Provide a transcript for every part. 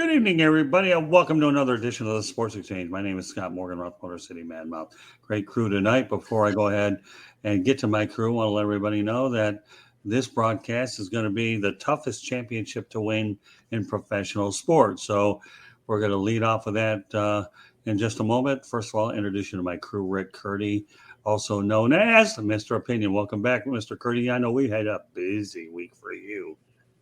Good evening, everybody, and welcome to another edition of the Sports Exchange. My name is Scott Morgan, Rough Motor City Man Mouth. Great crew tonight. Before I go ahead and get to my crew, I want to let everybody know that this broadcast is going to be the toughest championship to win in professional sports. So we're going to lead off with that in just a moment. First of all, I'll introduce you to my crew, Rick Curti, also known as Mr. Opinion. Welcome back, Mr. Curti. I know we had a busy week for you.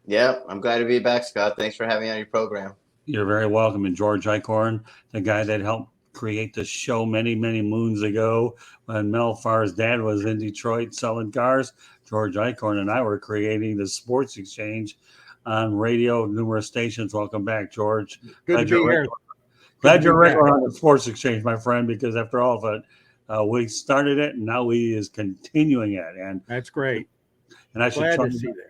Yeah, I'm glad to be back, Scott. Thanks for having me on your program. You're very welcome. And George Eichorn, the guy that helped create the show many, many moons ago when Mel Farr's dad was in Detroit selling cars. George Eichorn and I were creating the Sports Exchange on radio, numerous stations. Welcome back, George. Good to be here. Glad you're regular on the Sports Exchange, my friend, because after all of it, we started it and now we is continuing it. And that's great. And I should glad to see that.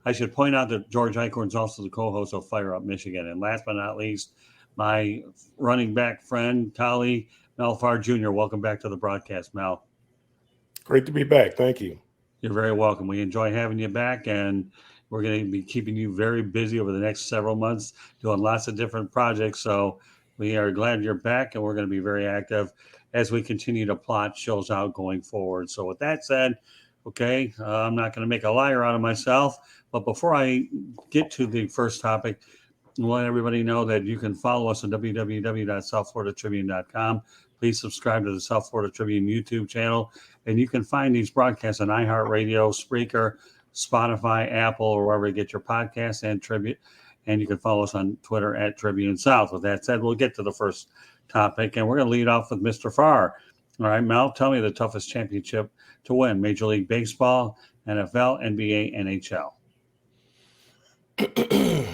I should point out that George Eichorn is also the co-host of Fire Up Michigan. And last but not least, my running back friend, colleague, Mel Farr Jr. Welcome back to the broadcast, Mel. Great to be back. Thank you. You're very welcome. We enjoy having you back, and we're going to be keeping you very busy over the next several months doing lots of different projects. So we are glad you're back, and we're going to be very active as we continue to plot shows out going forward. So with that said, okay, I'm not going to make a liar out of myself. But before I get to the first topic, I'll let everybody know that you can follow us on www.southfloridatribune.com. Please subscribe to the South Florida Tribune YouTube channel. And you can find these broadcasts on iHeartRadio, Spreaker, Spotify, Apple, or wherever you get your podcasts and Tribune. And you can follow us on Twitter at Tribune South. With that said, we'll get to the first topic. And we're going to lead off with Mr. Farr. All right, Mel, tell me the toughest championship to win. Major League Baseball, NFL, NBA, NHL. The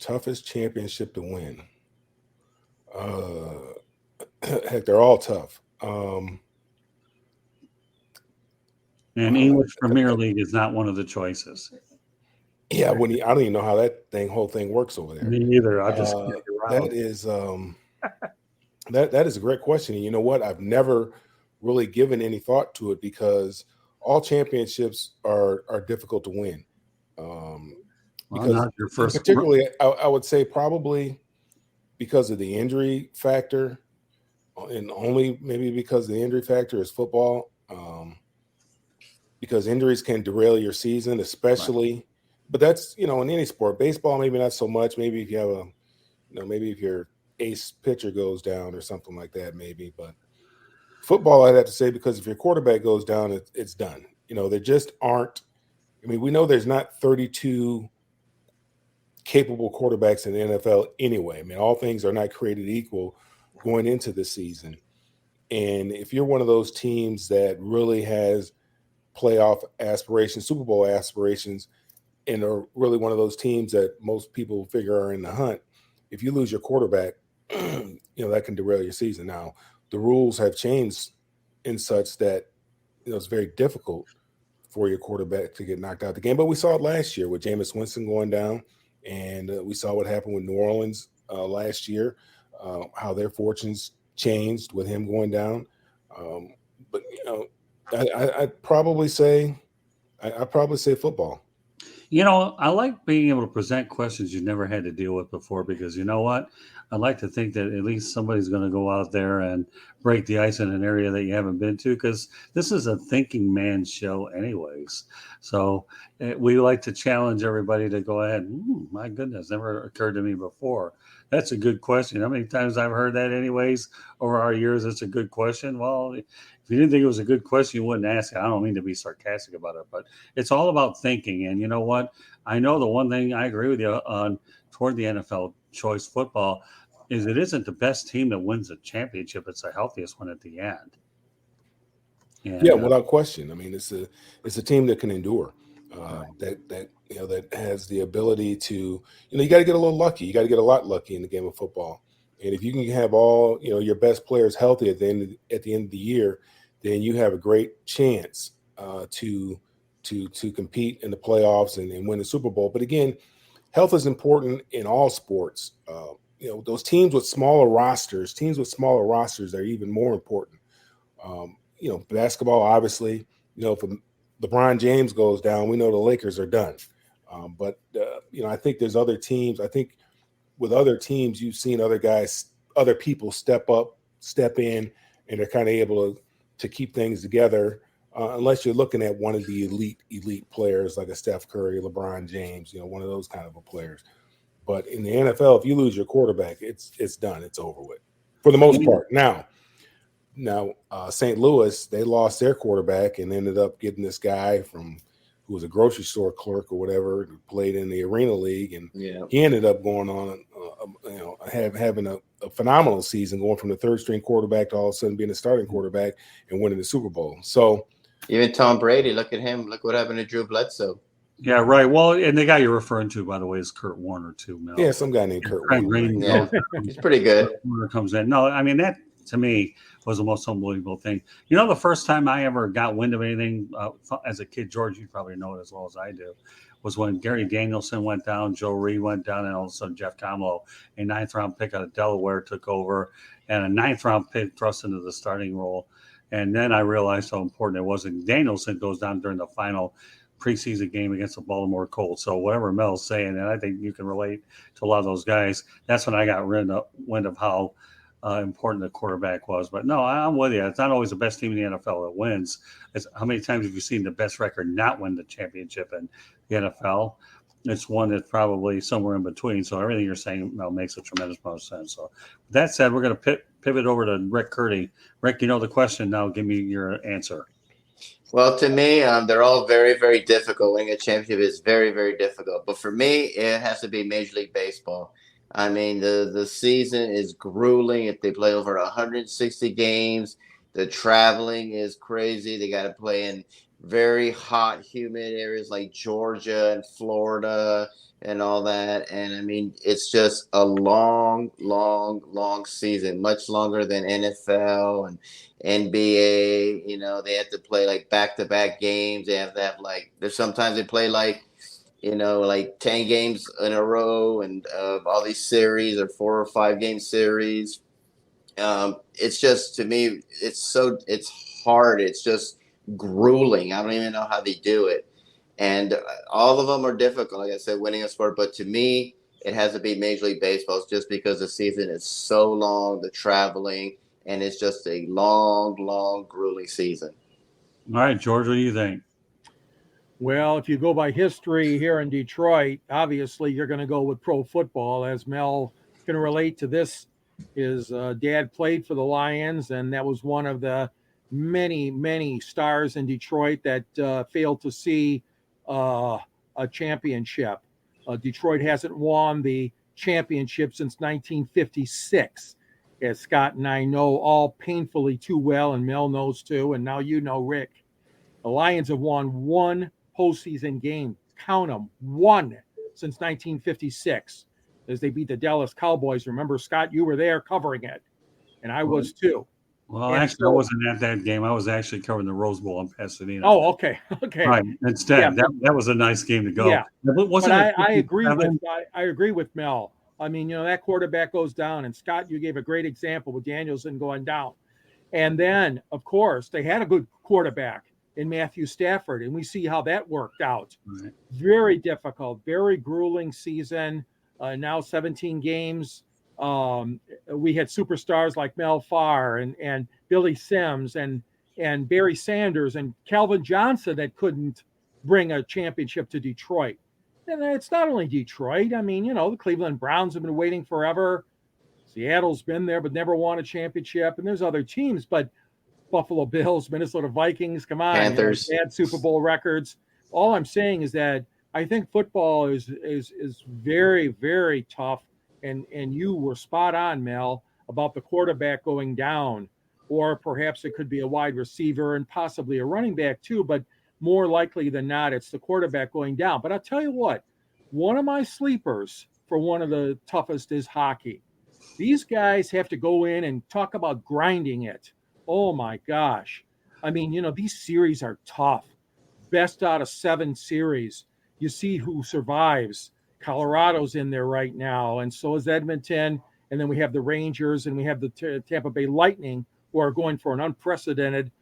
toughest championship to win. Heck, they're all tough. And English Premier League is not one of the choices. Yeah, I don't even know how that whole thing works over there. Me either. I'll just that is a great question. And you know what? I've never really given any thought to it because all championships are difficult to win. Because your first, particularly, I would say probably because of the injury factor, and only maybe because the injury factor is football. Because injuries can derail your season, especially. Right. But that's in any sport. Baseball, maybe not so much. Maybe if you have maybe if your ace pitcher goes down or something like that, maybe. But football, I'd have to say, because if your quarterback goes down, it's done. There just aren't. I mean, we know there's not 32 capable quarterbacks in the NFL anyway. I mean, all things are not created equal going into the season. And if you're one of those teams that really has playoff aspirations, Super Bowl aspirations, and are really one of those teams that most people figure are in the hunt, if you lose your quarterback, that can derail your season. Now, the rules have changed in such that it's very difficult for your quarterback to get knocked out the game. But we saw it last year with Jameis Winston going down, and we saw what happened with New Orleans last year, how their fortunes changed with him going down. But I'd probably say football. I like being able to present questions you've never had to deal with before, because you know what? I'd like to think that at least somebody's going to go out there and break the ice in an area that you haven't been to, because this is a thinking man's show anyways. So we like to challenge everybody to go ahead. My goodness, never occurred to me before. That's a good question. How many times I've heard that anyways over our years? It's a good question. Well, if you didn't think it was a good question, you wouldn't ask it. I don't mean to be sarcastic about it, but it's all about thinking. And you know what? I know the one thing I agree with you on toward the NFL choice football is it isn't the best team that wins the championship. It's the healthiest one at the end. And, without question. I mean, it's a team that can endure, that has the ability to, you got to get a little lucky. You got to get a lot lucky in the game of football. And if you can have all, your best players healthy at the end of the year, then you have a great chance to compete in the playoffs and win the Super Bowl. But again, health is important in all sports. Those teams with smaller rosters are even more important. Basketball, obviously, if LeBron James goes down, we know the Lakers are done. But I think there's other teams. I think with other teams, you've seen other people step in, and they're kind of able to keep things together. Unless you're looking at one of the elite players like a Steph Curry, LeBron James, one of those kind of players. But in the NFL, if you lose your quarterback, it's done. It's over with for the most part. Now, St. Louis, they lost their quarterback and ended up getting this guy who was a grocery store clerk or whatever, who played in the Arena League, and he ended up going on, having a phenomenal season, going from the third string quarterback to all of a sudden being a starting quarterback and winning the Super Bowl. So even Tom Brady, look at him. Look what happened to Drew Bledsoe. Yeah, right. Well, and the guy you're referring to, by the way, is Kurt Warner too, Mel. Yeah, some guy named Kurt Warner. Green, he's pretty good. Warner comes in. No, I mean, that to me was the most unbelievable thing. The first time I ever got wind of anything as a kid, George, you probably know it as well as I do, was when Gary Danielson went down, Joe Reed went down, and all of a sudden Jeff Comlo, a 9th-round pick out of Delaware, took over, and a 9th-round pick thrust into the starting role. And then I realized how important it was. And Danielson goes down during the final preseason game against the Baltimore Colts. So whatever Mel's saying, and I think you can relate to a lot of those guys, that's when I got wind of how important the quarterback was. But no, I'm with you. It's not always the best team in the NFL that wins. It's how many times have you seen the best record not win the championship in the NFL? It's one that's probably somewhere in between. So everything you're saying, Mel, makes a tremendous amount of sense. So with that said, we're going to pivot over to Rick Curti. Rick, you know the question now. Give me your answer. Well, to me, they're all very, very difficult. Winning a championship is very, very difficult. But for me, it has to be Major League Baseball. I mean, the season is grueling. If they play over 160 games, the traveling is crazy. They got to play in very hot, humid areas like Georgia and Florida and all that. And, I mean, it's just a long, long, long season, much longer than NFL and NBA. They have to play like back-to-back games. They have to have sometimes they play like 10 games in a row and all these series or 4 or 5 game series. It's just, to me, it's hard. It's just grueling. I don't even know how they do it. And all of them are difficult, like I said, winning a sport. But to me, it has to be Major League Baseball just because the season is so long, the traveling, and it's just a long, long, grueling season. All right, George, what do you think? Well, if you go by history here in Detroit, obviously you're going to go with pro football. As Mel can relate to this, his dad played for the Lions, and that was one of the many, many stars in Detroit that failed to see a championship. Detroit hasn't won the championship since 1956, as Scott and I know all painfully too well, and Mel knows too, and now you know, Rick. The Lions have won one postseason game, count them, one since 1956, as they beat the Dallas Cowboys. Remember, Scott, you were there covering it, and I was too. Well, actually, I wasn't at that game. I was actually covering the Rose Bowl in Pasadena. Oh, okay. Right. Instead, that was a nice game to go. Yeah. But I agree with Mel. I mean, that quarterback goes down, and Scott, you gave a great example with Danielson going down. And then, of course, they had a good quarterback in Matthew Stafford, and we see how that worked out. Right. Very difficult, very grueling season. Now 17 games. We had superstars like Mel Farr and Billy Sims and Barry Sanders and Calvin Johnson that couldn't bring a championship to Detroit. And it's not only Detroit. I mean, the Cleveland Browns have been waiting forever. Seattle's been there but never won a championship. And there's other teams, but Buffalo Bills, Minnesota Vikings, come on. Panthers. They had Super Bowl records. All I'm saying is that I think football is very, very tough. And you were spot on, Mel, about the quarterback going down, or perhaps it could be a wide receiver and possibly a running back too, but more likely than not, it's the quarterback going down. But I'll tell you what, one of my sleepers for one of the toughest is hockey. These guys have to go in and talk about grinding it. Oh my gosh. I mean, these series are tough. Best out of 7 series. You see who survives. Colorado's in there right now, and so is Edmonton. And then we have the Rangers, and we have the Tampa Bay Lightning, who are going for an unprecedented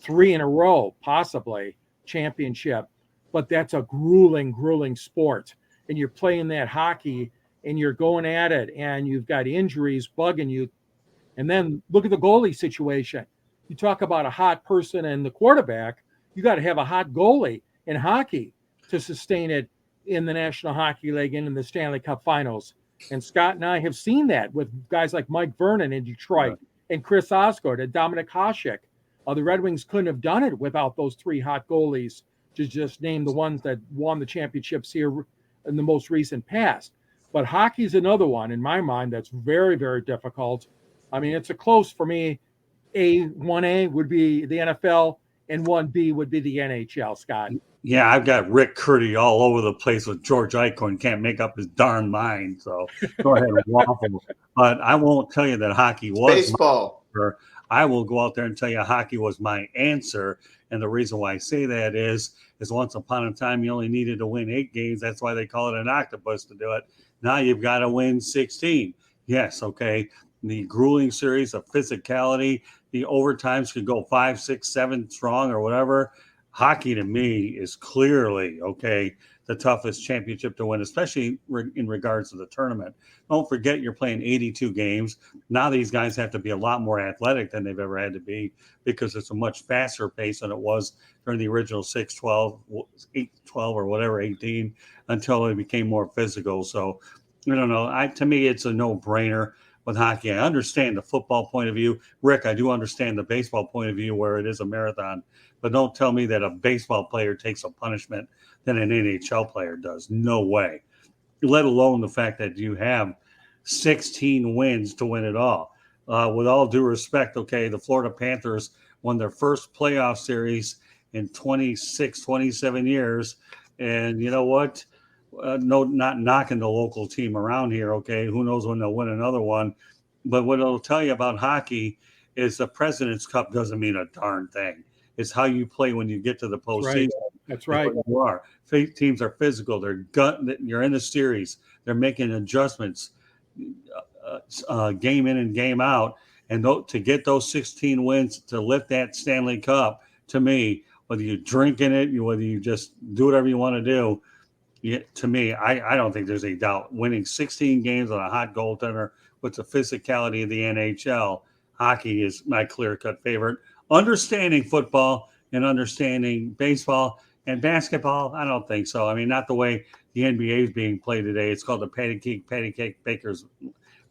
3 in a row, possibly, championship. But that's a grueling, grueling sport. And you're playing that hockey, and you're going at it and you've got injuries bugging you. And then look at the goalie situation. You talk about a hot person and the quarterback, you got to have a hot goalie in hockey to sustain it in the National Hockey League and in the Stanley Cup Finals. And Scott and I have seen that with guys like Mike Vernon in Detroit and Chris Osgood and Dominic Hasek. The Red Wings couldn't have done it without those three hot goalies, to just name the ones that won the championships here in the most recent past. But hockey's another one in my mind that's very, very difficult. I mean, it's a close for me. 1A would be the NFL and 1B would be the NHL, Scott. Yeah, I've got Rick Curti all over the place with George Eichorn. Can't make up his darn mind. So go ahead and waffle. But I won't tell you that hockey was baseball. I will go out there and tell you hockey was my answer. And the reason why I say that is once upon a time you only needed to win 8 games. That's why they call it an octopus to do it. Now you've got to win 16. Yes, okay. The grueling series of physicality, the overtimes could go 5, 6, 7 strong or whatever. Hockey to me is clearly, okay, the toughest championship to win, especially in regards to the tournament. Don't forget you're playing 82 games. Now these guys have to be a lot more athletic than they've ever had to be because it's a much faster pace than it was during the original 6-12, 8-12 or whatever, 18, until it became more physical. So, I don't know. To me, it's a no-brainer with hockey. I understand the football point of view. Rick, I do understand the baseball point of view where it is a marathon. But don't tell me that a baseball player takes a punishment than an NHL player does. No way. Let alone the fact that you have 16 wins to win it all. With all due respect, okay, the Florida Panthers won their first playoff series in 26, 27 years. And you know what? No, not knocking the local team around here, okay? Who knows when they'll win another one. But what it'll tell you about hockey is the President's Cup doesn't mean a darn thing. It's how you play when you get to the postseason. That's right. You are. Teams are physical. You're in the series. They're making adjustments game in and game out. And to get those 16 wins to lift that Stanley Cup, to me, whether you drink in it, whether you just do whatever you want to do, to me, I don't think there's any doubt. Winning 16 games on a hot goaltender with the physicality of the NHL, hockey is my clear-cut favorite. Understanding football and understanding baseball and basketball, I don't think so. I mean, not the way the NBA is being played today. It's called the Patty Cake Bakers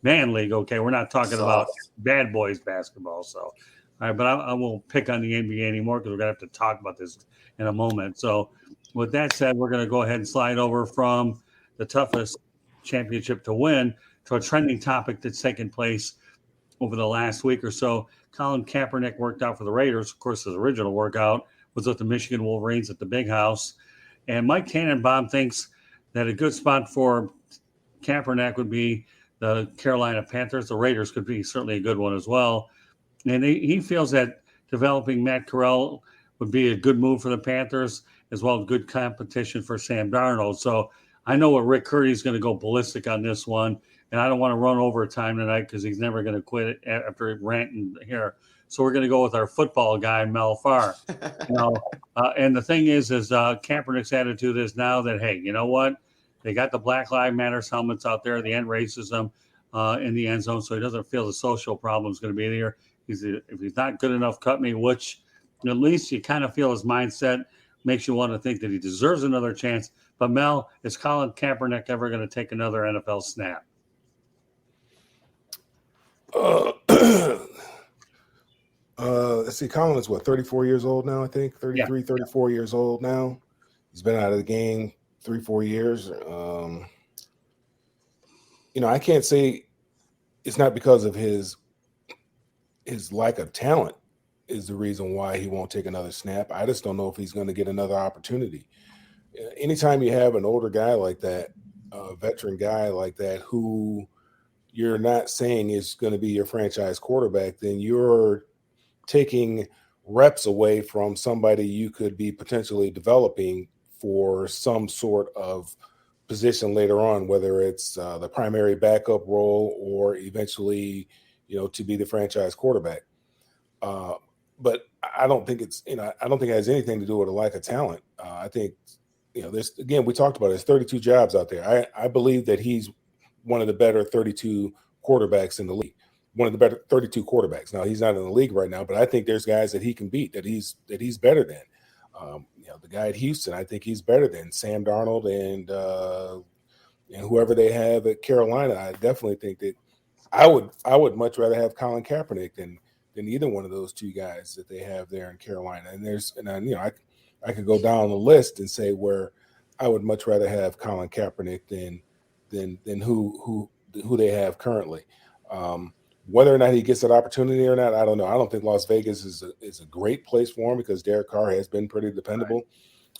Man League. Okay, we're not talking about bad boys basketball. So, all right, but I won't pick on the NBA anymore because we're going to have to talk about this in a moment. So, with that said, we're going to go ahead and slide over from the toughest championship to win to a trending topic that's taken place over the last week or so. Colin Kaepernick worked out for the Raiders. Of course, his original workout was with the Michigan Wolverines at the Big House. And Mike Tannenbaum thinks that a good spot for Kaepernick would be the Carolina Panthers. The Raiders could be certainly a good one as well. And he feels that developing Matt Corral would be a good move for the Panthers, as well as good competition for Sam Darnold. So I know what Rick Curti is going to go ballistic on this one, and I don't want to run over time tonight because he's never going to quit it after ranting here. So we're going to go with our football guy, Mel Farr. And the thing is Kaepernick's attitude is now that, hey, you know what? They got the Black Lives Matter helmets out there, the end racism in the end zone, so he doesn't feel the social problem is going to be there. If he's not good enough, cut me, which at least you kind of feel his mindset makes you want to think that he deserves another chance. But, Mel, is Colin Kaepernick ever going to take another NFL snap? Let's see. Colin is 34 years old now, I think. 33, 34 years old now. He's been out of the game 3-4 years. I can't say it's not because of his lack of talent is the reason why he won't take another snap. I just don't know if he's going to get another opportunity. Anytime you have an older guy like that, a veteran guy like that, who you're not saying is going to be your franchise quarterback, then you're taking reps away from somebody you could be potentially developing for some sort of position later on, whether it's the primary backup role or eventually, to be the franchise quarterback. But I don't think I don't think it has anything to do with a lack of talent. I think, there's, again, we talked about it. There's 32 jobs out there. I believe that he's one of the better 32 quarterbacks in the league. One of the better 32 quarterbacks. Now he's not in the league right now, but I think there's guys that he can beat, that he's better than. The guy at Houston, I think he's better than Sam Darnold and whoever they have at Carolina. I definitely think that I would much rather have Colin Kaepernick than either one of those two guys that they have there in Carolina. I could go down the list and say where I would much rather have Colin Kaepernick than who they have currently. Whether or not he gets that opportunity or not, I don't know. I don't think Las Vegas is a great place for him because Derek Carr has been pretty dependable. Right.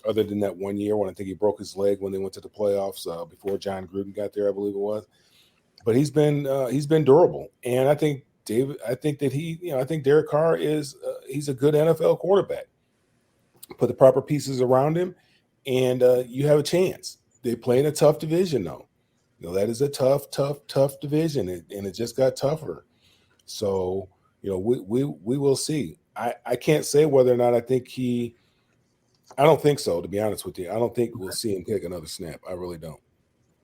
Other than that 1 year when I think he broke his leg when they went to the playoffs before John Gruden got there, I believe it was. But he's been durable, and I think Derek Carr is he's a good NFL quarterback. Put the proper pieces around him, and you have a chance. They play in a tough division, though. That is a tough division, and it just got tougher. So, we will see. I can't say whether or not I don't think so, to be honest with you. I don't think we'll see him take another snap. I really don't.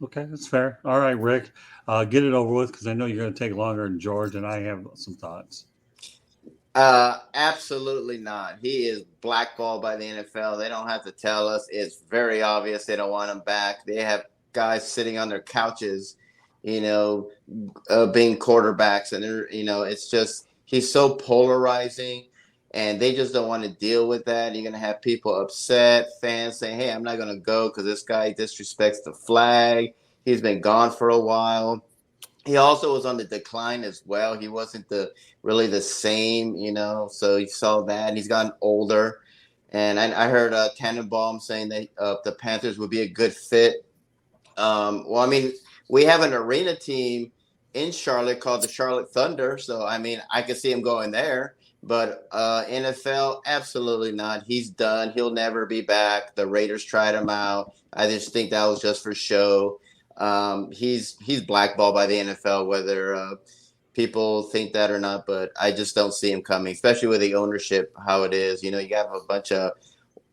Okay, that's fair. All right, Rick, get it over with because I know you're going to take longer than George, and I have some thoughts. Absolutely not. He is blackballed by the NFL. They don't have to tell us. It's very obvious they don't want him back. They have guys sitting on their couches, being quarterbacks, and it's just he's so polarizing, and they just don't want to deal with that. You're gonna have people upset, fans saying, "Hey, I'm not gonna go because this guy disrespects the flag. He's been gone for a while." He also was on the decline as well. He wasn't really the same, so you saw that. And he's gotten older. And I heard Tannenbaum saying that the Panthers would be a good fit. We have an arena team in Charlotte called the Charlotte Thunder. So, I could see him going there. But NFL, absolutely not. He's done. He'll never be back. The Raiders tried him out. I just think that was just for show. He's blackballed by the NFL, whether people think that or not, but I just don't see him coming, especially with the ownership, how it is. You have a bunch of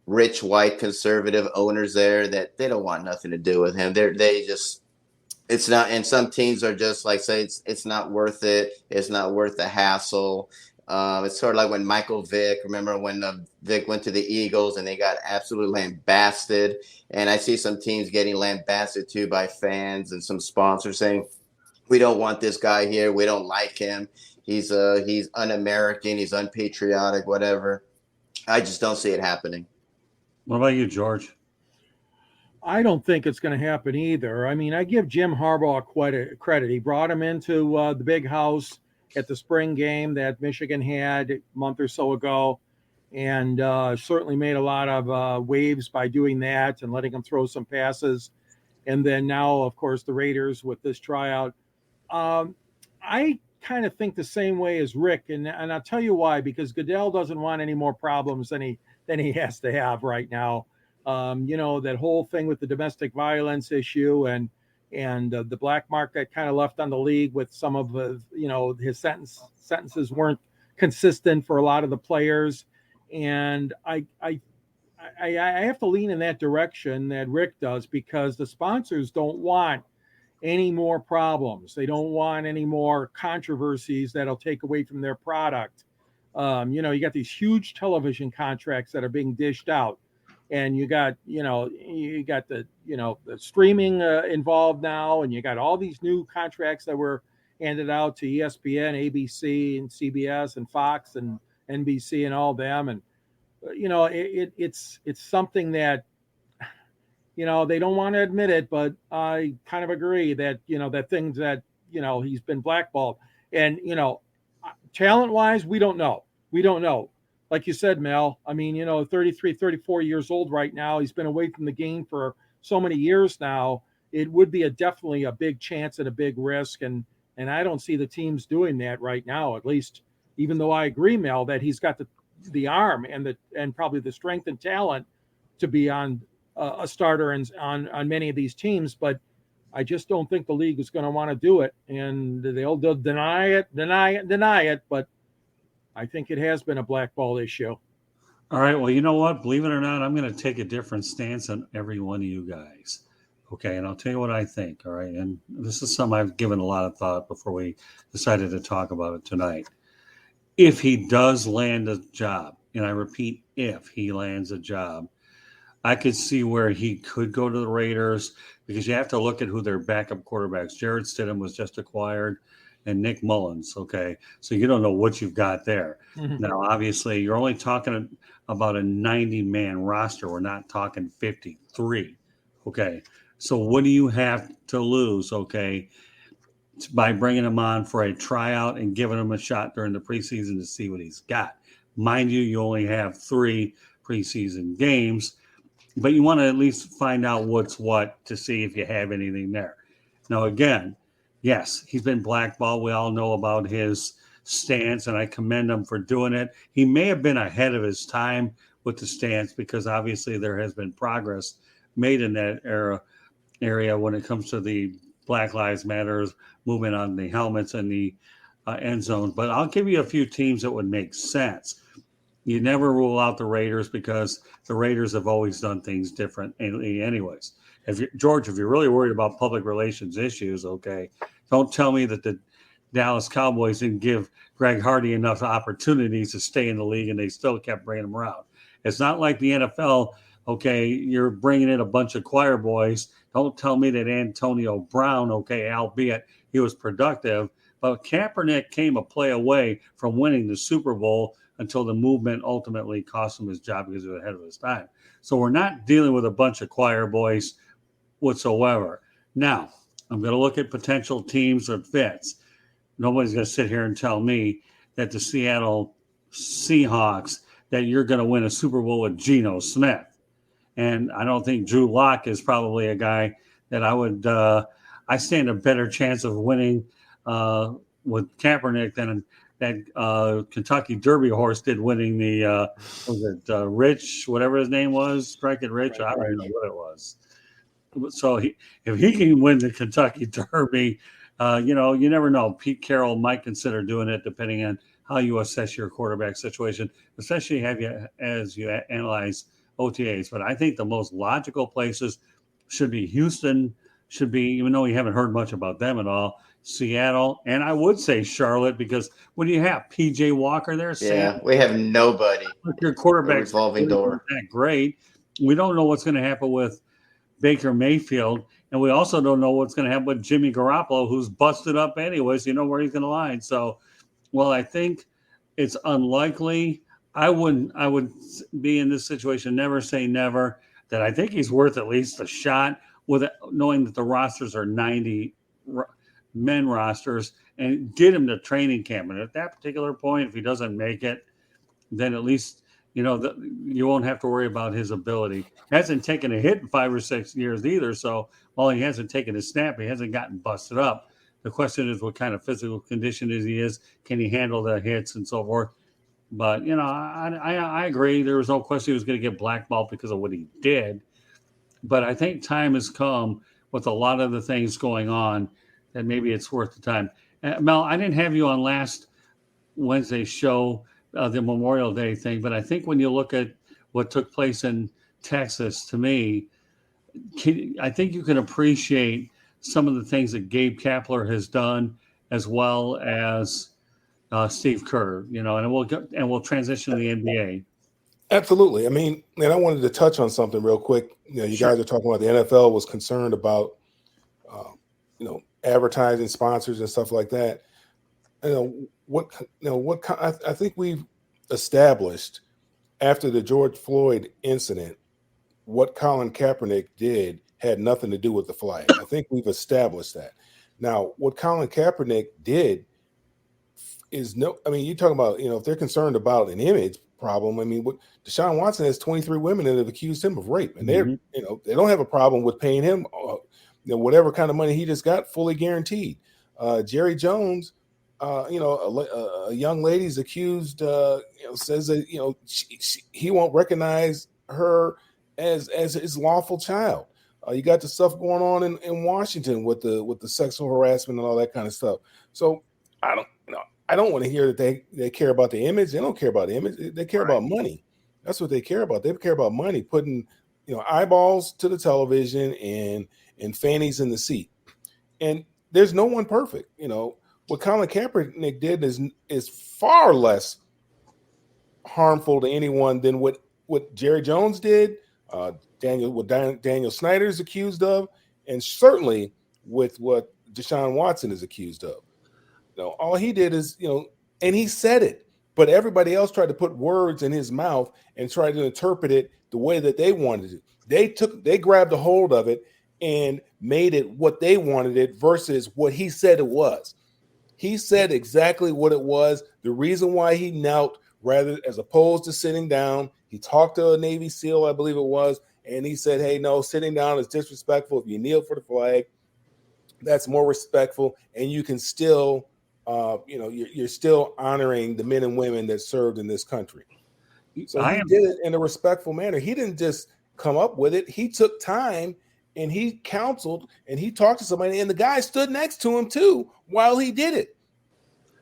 rich, white, conservative owners there that they don't want nothing to do with him. It's not, and some teams are just like, say, it's not worth it. It's not worth the hassle. It's sort of like when Michael Vick, remember when Vick went to the Eagles and they got absolutely lambasted. And I see some teams getting lambasted too by fans and some sponsors saying, we don't want this guy here. We don't like him. He's un-American. He's unpatriotic, whatever. I just don't see it happening. What about you, George? I don't think it's going to happen either. I give Jim Harbaugh quite a credit. He brought him into the big house at the spring game that Michigan had a month or so ago, and certainly made a lot of waves by doing that and letting him throw some passes. And then now, of course, the Raiders with this tryout. I kind of think the same way as Rick, and I'll tell you why, because Goodell doesn't want any more problems than he has to have right now. That whole thing with the domestic violence issue and the black mark that kind of left on the league with some of his sentences weren't consistent for a lot of the players. And I have to lean in that direction that Rick does, because the sponsors don't want any more problems. They don't want any more controversies that'll take away from their product. You got these huge television contracts that are being dished out. And you got the streaming involved now, and you got all these new contracts that were handed out to ESPN, ABC, and CBS, and Fox, and NBC, and all them. And it's something that they don't want to admit it, but I kind of agree that that things that he's been blackballed, and talent-wise, we don't know. Like you said, Mel, 33, 34 years old right now. He's been away from the game for so many years now. It would be definitely a big chance and a big risk. And I don't see the teams doing that right now, at least, even though I agree, Mel, that he's got the arm and probably the strength and talent to be on a starter and on many of these teams. But I just don't think the league is going to want to do it. And they'll deny it. But I think it has been a blackball issue. All right. Well, you know what? Believe it or not, I'm going to take a different stance on every one of you guys. Okay, and I'll tell you what I think. All right, and this is something I've given a lot of thought before we decided to talk about it tonight. If he does land a job, and I repeat, if he lands a job, I could see where he could go to the Raiders because you have to look at who their backup quarterbacks. Jared Stidham was just acquired, and Nick Mullins. Okay, so you don't know what you've got there. Mm-hmm. Now, obviously, you're only talking about a 90-man roster. We're not talking 53. Okay, so what do you have to lose? Okay, by bringing him on for a tryout and giving him a shot during the preseason to see what he's got. Mind you, you only have 3 preseason games, but you want to at least find out what's what to see if you have anything there. Now, again, yes, he's been blackballed. We all know about his stance, and I commend him for doing it. He may have been ahead of his time with the stance because obviously there has been progress made in that area when it comes to the Black Lives Matter movement on the helmets and the end zones. But I'll give you a few teams that would make sense. You never rule out the Raiders because the Raiders have always done things differently anyways. George, if you're really worried about public relations issues, okay, don't tell me that the Dallas Cowboys didn't give Greg Hardy enough opportunities to stay in the league and they still kept bringing him around. It's not like the NFL, okay, you're bringing in a bunch of choir boys. Don't tell me that Antonio Brown, okay, albeit he was productive, but Kaepernick came a play away from winning the Super Bowl until the movement ultimately cost him his job because he was ahead of his time. So we're not dealing with a bunch of choir boys whatsoever. Now, I'm going to look at potential teams that fits. Nobody's going to sit here and tell me that the Seattle Seahawks, that you're going to win a Super Bowl with Geno Smith. And I don't think Drew Lock is probably a guy that I stand a better chance of winning with Kaepernick than that Kentucky Derby horse did winning the, Rich, whatever his name was, Strike It Rich. I don't even know what it was. So if he can win the Kentucky Derby, you never know. Pete Carroll might consider doing it depending on how you assess your quarterback situation, especially as you analyze OTAs. But I think the most logical places should be Houston, even though we haven't heard much about them at all, Seattle, and I would say Charlotte, because what do you have? PJ Walker there? Yeah, we have nobody. Your quarterback's revolving door. That great. We don't know what's going to happen with Baker Mayfield, and we also don't know what's going to happen with Jimmy Garoppolo, who's busted up anyways. You know where he's going to line. So, well, I think it's unlikely. I would be in this situation, never say never, that I think he's worth at least a shot with knowing that the rosters are 90 men rosters, and get him to training camp. And at that particular point, if he doesn't make it, then at least, you won't have to worry about his ability. He hasn't taken a hit in 5 or 6 years either. So while he hasn't taken a snap, he hasn't gotten busted up. The question is what kind of physical condition he is. Can he handle the hits and so forth? But, I agree. There was no question he was going to get blackballed because of what he did. But I think time has come with a lot of the things going on that maybe it's worth the time. Mel, I didn't have you on last Wednesday's show, the Memorial Day thing, but I think when you look at what took place in Texas, to me, I think you can appreciate some of the things that Gabe Kapler has done, as well as Steve Kerr, and we'll transition to the NBA. Absolutely. I mean, and I wanted to touch on something real quick. You guys are talking about the NFL was concerned about, advertising sponsors and stuff like that. I think we've established after the George Floyd incident, what Colin Kaepernick did had nothing to do with the flag. I think we've established that. Now, what Colin Kaepernick did is you're talking about, if they're concerned about an image problem, what Deshaun Watson has 23 women that have accused him of rape, and they're, they don't have a problem with paying him, whatever kind of money he just got, fully guaranteed. Jerry Jones, a young lady's accused, says that, he won't recognize her as his lawful child. You got the stuff going on in Washington with the sexual harassment and all that kind of stuff. So I don't want to hear that they care about the image. They don't care about the image. They care about money. That's what they care about. They care about money, putting eyeballs to the television and fannies in the seat. And there's no one perfect. What Colin Kaepernick did is far less harmful to anyone than what Jerry Jones did, Daniel Snyder is accused of, and certainly with what Deshaun Watson is accused of. All he did is, and he said it, but everybody else tried to put words in his mouth and tried to interpret it the way that they wanted it. They grabbed a hold of it and made it what they wanted it versus what he said it was. He said exactly what it was. The reason why he knelt rather as opposed to sitting down, he talked to a Navy SEAL, I believe it was, and he said, hey, no, sitting down is disrespectful. If you kneel for the flag, that's more respectful, and you can still, you're still honoring the men and women that served in this country. So he did it in a respectful manner. He didn't just come up with it. He took time and he counseled and he talked to somebody, and the guy stood next to him too while he did it.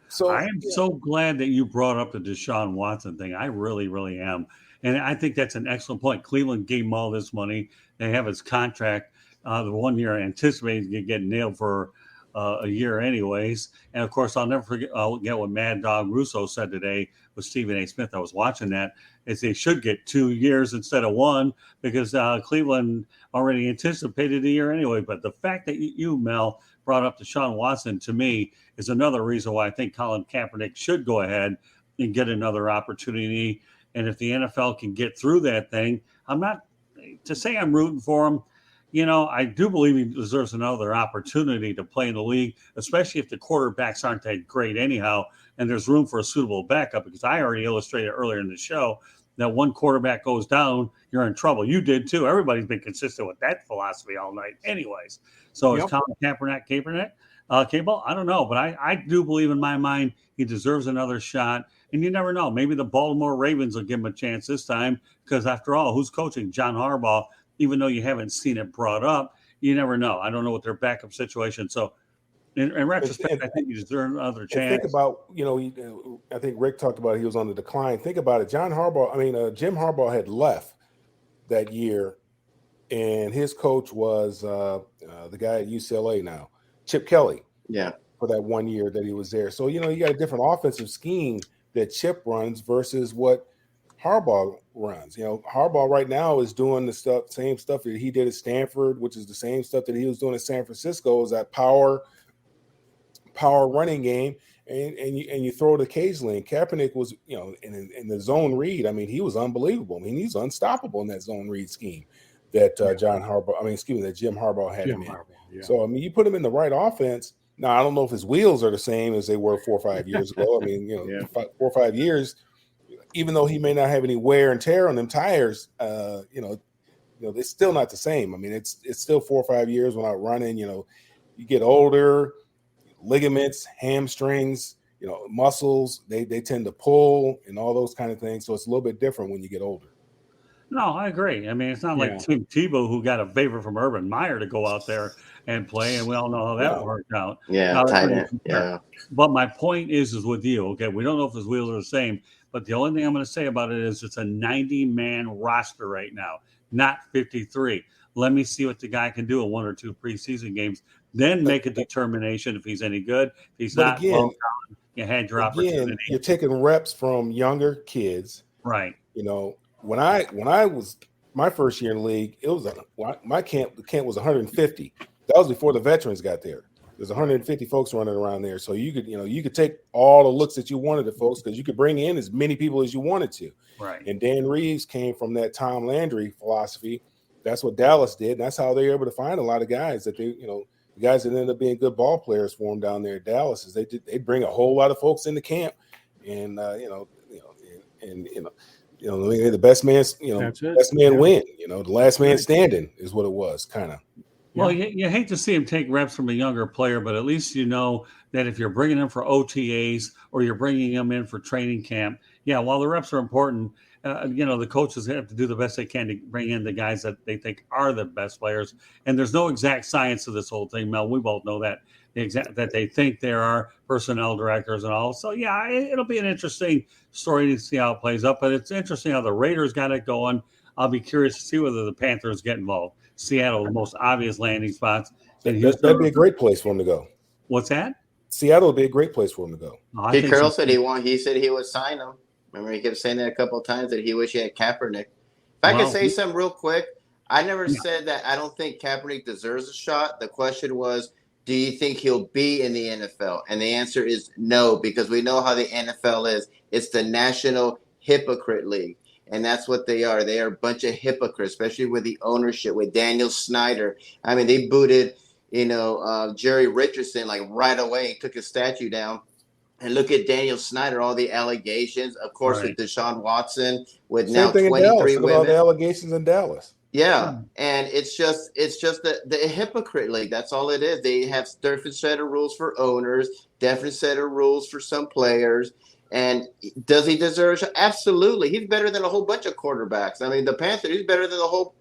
So I am so glad that you brought up the Deshaun Watson thing. I really, really am. And I think that's an excellent point. Cleveland gave him all this money. They have his contract. The 1 year anticipating to get nailed for a year anyways. And, of course, I'll never forget what Mad Dog Russo said today with Stephen A. Smith. I was watching that. Is they should get 2 years instead of one because Cleveland already anticipated a year anyway. But the fact that you, Mel, brought up Deshaun Watson, to me, is another reason why I think Colin Kaepernick should go ahead and get another opportunity. And if the NFL can get through that thing, I'm not to say I'm rooting for him. I do believe he deserves another opportunity to play in the league, especially if the quarterbacks aren't that great anyhow, and there's room for a suitable backup, because I already illustrated earlier in the show that one quarterback goes down, you're in trouble. You did too. Everybody's been consistent with that philosophy all night anyways. So Is Colin Kaepernick capable? I don't know, but I do believe in my mind he deserves another shot. And you never know. Maybe the Baltimore Ravens will give him a chance this time because, after all, who's coaching? John Harbaugh. Even though you haven't seen it brought up, you never know. I don't know what their backup situation. So, in retrospect, I think he deserves another chance. Think about, I think Rick talked about he was on the decline. Think about it. Jim Harbaugh had left that year, and his coach was the guy at UCLA now, Chip Kelly. Yeah. For that 1 year that he was there. So, you got a different offensive scheme that Chip runs versus what Harbaugh runs. Harbaugh right now is doing the same stuff that he did at Stanford, which is the same stuff that he was doing at San Francisco, is that power running game, and you throw it occasionally. And Kaepernick was, in the zone read. I mean, he was unbelievable. I mean, he's unstoppable in that zone read scheme that that Jim Harbaugh had him in. Yeah. So, I mean, you put him in the right offense. Now, I don't know if his wheels are the same as they were 4 or 5 years ago. I mean, 4 or 5 years, even though he may not have any wear and tear on them tires, it's still not the same. I mean, it's still 4 or 5 years without running. You get older, ligaments, hamstrings, muscles, they tend to pull and all those kind of things. So it's a little bit different when you get older. No, I agree. I mean, it's not like Tim Tebow, who got a favor from Urban Meyer to go out there and play, and we all know how that worked out. Yeah, yeah. But my point is with you, okay, we don't know if his wheels are the same, but the only thing I'm going to say about it is it's a 90-man roster right now, not 53. Let me see what the guy can do in 1 or 2 preseason games, then make a determination if he's any good. If he's not, again, you had your opportunity. You're taking reps from younger kids. Right. When I was my first year in the league, it was the camp was 150. That was before the veterans got there. There's 150 folks running around there, so you could take all the looks that you wanted at folks because you could bring in as many people as you wanted to. Right. And Dan Reeves came from that Tom Landry philosophy. That's what Dallas did, and that's how they were able to find a lot of guys that the guys that ended up being good ball players for them down there at Dallas. Is they bring a whole lot of folks into camp, and the best man, best man win. The last man standing is what it was, kind of. Well, you hate to see him take reps from a younger player, but at least you know that if you're bringing him for OTAs or you're bringing him in for training camp, while the reps are important, the coaches have to do the best they can to bring in the guys that they think are the best players. And there's no exact science to this whole thing, Mel. We both know that. That they think there are personnel directors and all. So, it'll be an interesting story to see how it plays up. But it's interesting how the Raiders got it going. I'll be curious to see whether the Panthers get involved. Seattle, the most obvious landing spots. And That'd be a great place for him to go. What's that? Seattle would be a great place for him to go. Oh, I Pete think Carroll so. said he said he would sign him. Remember, he kept saying that a couple of times that he wish he had Kaepernick. If I could say something real quick, I never said that I don't think Kaepernick deserves a shot. The question was, do you think he'll be in the NFL? And the answer is no, because we know how the NFL is. It's the National Hypocrite League. And that's what they are. They are a bunch of hypocrites, especially with the ownership, with Daniel Snyder. I mean, they booted, Jerry Richardson like right away, took his statue down. And look at Daniel Snyder, all the allegations, of course, with Deshaun Watson, with Same now thing 23 in Dallas. women. All the allegations in Dallas. Yeah, and it's just the hypocrite league. That's all it is. They have different set of rules for owners, different set of rules for some players. And does he deserve a shot? Absolutely. He's better than a whole bunch of quarterbacks. I mean, the Panthers, he's better than the whole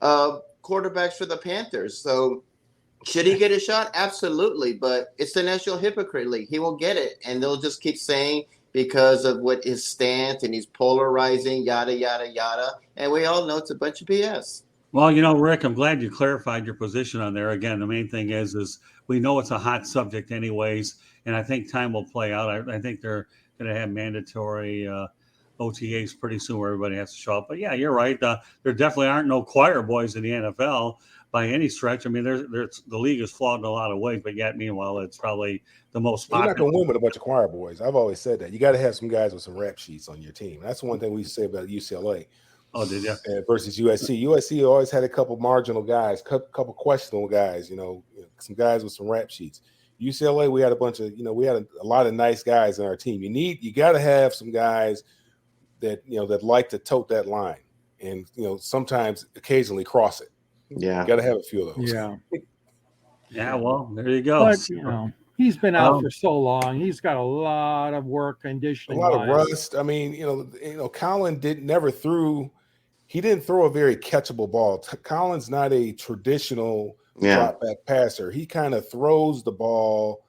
quarterbacks for the Panthers. So should he get a shot? Absolutely. But it's the National Hypocrite League. He will get it. And they'll just keep saying because of what his stance and he's polarizing, yada, yada, yada. And we all know it's a bunch of BS. Well, Rick, I'm glad you clarified your position on there. Again, the main thing is we know it's a hot subject anyways, and I think time will play out. I think they're going to have mandatory OTAs pretty soon where everybody has to show up. But, yeah, you're right. There definitely aren't no choir boys in the NFL by any stretch. I mean, the league is flawed in a lot of ways, but yet, meanwhile, it's probably the most popular. You're not going to win with a bunch of choir boys. I've always said that. You got to have some guys with some rap sheets on your team. That's one thing we say about UCLA. Oh, did you? Versus USC. USC always had a couple marginal guys, couple questionable guys, some guys with some rap sheets. UCLA, we had a bunch of, we had a lot of nice guys in our team. You got to have some guys that, that like to tote that line and, sometimes occasionally cross it. Yeah. You got to have a few of those. Yeah. Yeah, well, there you go. But, he's been out for so long. He's got a lot of work conditioning. A lot of rust. I mean, Colin never threw. He didn't throw a very catchable ball. Colin's not a traditional drop back passer. He kind of throws the ball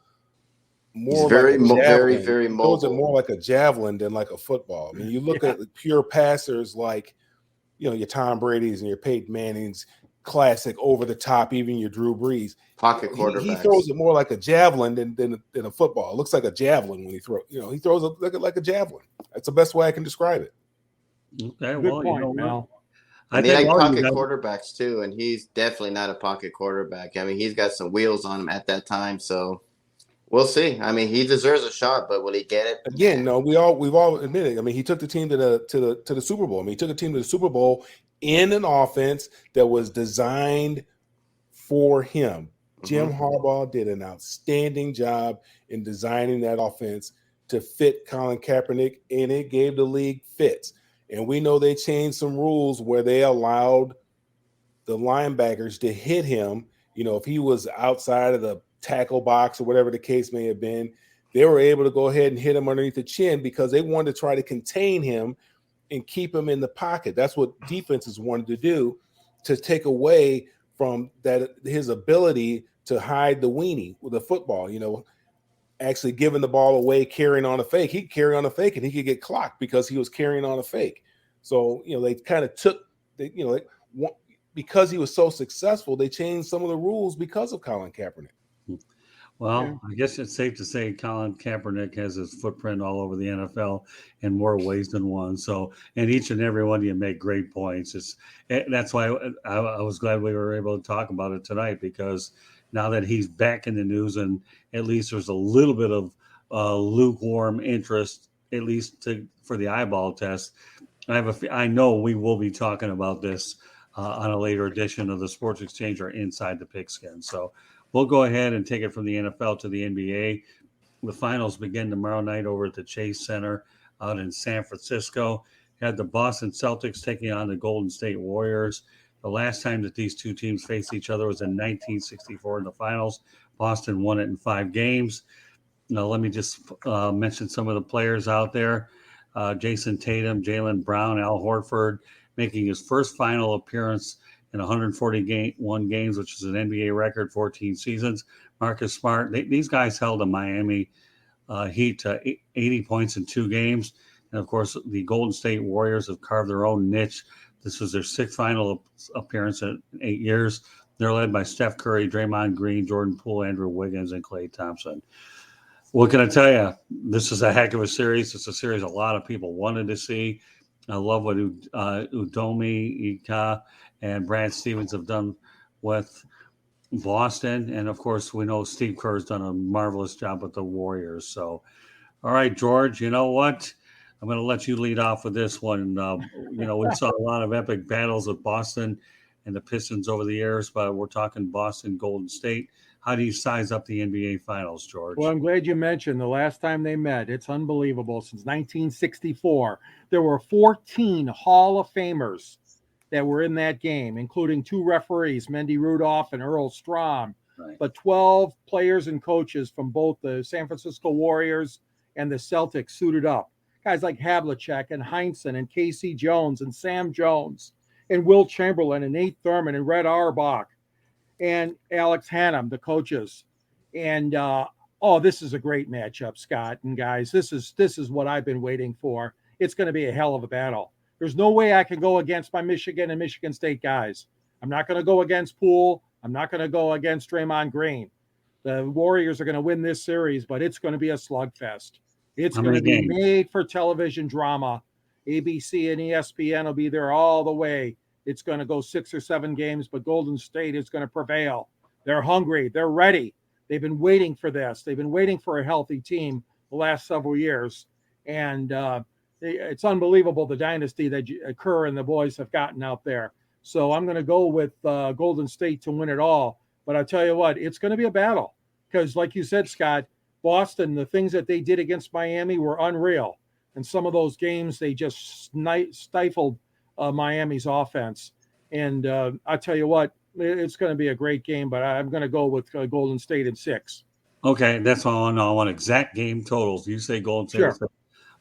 more very mobile. Throws it more like a javelin than like a football. I mean, you look at the pure passers like, your Tom Brady's and your Peyton Manning's, classic over the top, even your Drew Brees. Pocket quarterback. He throws it more like a javelin than a football. It looks like a javelin when he throws. He throws it like a javelin. That's the best way I can describe it. Okay, good point, Mel. I like pocket quarterbacks too, and he's definitely not a pocket quarterback. I mean, he's got some wheels on him at that time, so we'll see. I mean, he deserves a shot, but will he get it? Again, no, we've all admitted. I mean, he took the team to the Super Bowl. I mean, he took the team to the Super Bowl in an offense that was designed for him. Jim Harbaugh did an outstanding job in designing that offense to fit Colin Kaepernick, and it gave the league fits. And we know they changed some rules where they allowed the linebackers to hit him. If he was outside of the tackle box or whatever the case may have been, they were able to go ahead and hit him underneath the chin because they wanted to try to contain him and keep him in the pocket. That's what defenses wanted to do, to take away from that his ability to hide the weenie with the football. Actually giving the ball away, carrying on a fake. He could carry on a fake and he could get clocked because he was carrying on a fake. So, they kind of took, because he was so successful, they changed some of the rules because of Colin Kaepernick. Well, I guess it's safe to say Colin Kaepernick has his footprint all over the NFL in more ways than one. So, and each and every one of you make great points. That's why I was glad we were able to talk about it tonight, because now that he's back in the news and at least there's a little bit of lukewarm interest, at least for the eyeball test, I know we will be talking about this on a later edition of the Sports Exchange or Inside the Pigskin. So we'll go ahead and take it from the NFL to the NBA. The finals begin tomorrow night over at the Chase Center out in San Francisco. You had the Boston Celtics taking on the Golden State Warriors. The last time that these two teams faced each other was in 1964 in the finals. Boston won it in 5 games. Now, let me just mention some of the players out there. Jason Tatum, Jaylen Brown, Al Horford, making his first final appearance in 141 games, which is an NBA record, 14 seasons. Marcus Smart, these guys held the Miami Heat to 80 points in 2 games. And, of course, the Golden State Warriors have carved their own niche This was their sixth final appearance in 8 years. They're led by Steph Curry, Draymond Green, Jordan Poole, Andrew Wiggins, and Klay Thompson. What can I tell you? This is a heck of a series. It's a series a lot of people wanted to see. I love what Udomi, Ika, and Brad Stevens have done with Boston. And, of course, we know Steve Kerr's done a marvelous job with the Warriors. So, all right, George, you know what? I'm going to let you lead off with this one. We saw a lot of epic battles with Boston and the Pistons over the years, but we're talking Boston, Golden State. How do you size up the NBA Finals, George? Well, I'm glad you mentioned the last time they met. It's unbelievable. Since 1964, there were 14 Hall of Famers that were in that game, including 2 referees, Mendy Rudolph and Earl Strom, Right. but 12 players and coaches from both the San Francisco Warriors and the Celtics suited up. Guys like Havlicek and Heinsohn and Casey Jones and Sam Jones and Will Chamberlain and Nate Thurman and Red Auerbach and Alex Hannum, the coaches. And this is a great matchup, Scott and guys. This is what I've been waiting for. It's going to be a hell of a battle. There's no way I can go against my Michigan and Michigan State guys. I'm not going to go against Poole. I'm not going to go against Draymond Green. The Warriors are going to win this series, but it's going to be a slugfest. It's going to be made for television drama. ABC and ESPN will be there all the way. It's going to go 6 or 7 games, but Golden State is going to prevail. They're hungry. They're ready. They've been waiting for this. They've been waiting for a healthy team the last several years. And it's unbelievable the dynasty that Kerr and the boys have gotten out there. So I'm going to go with Golden State to win it all. But I'll tell you what, it's going to be a battle. Because like you said, Scott, Boston, the things that they did against Miami were unreal. And some of those games, they just stifled Miami's offense. And I tell you what, it's going to be a great game, but I'm going to go with Golden State in 6. Okay, that's all. I want exact game totals. You say Golden State. Sure.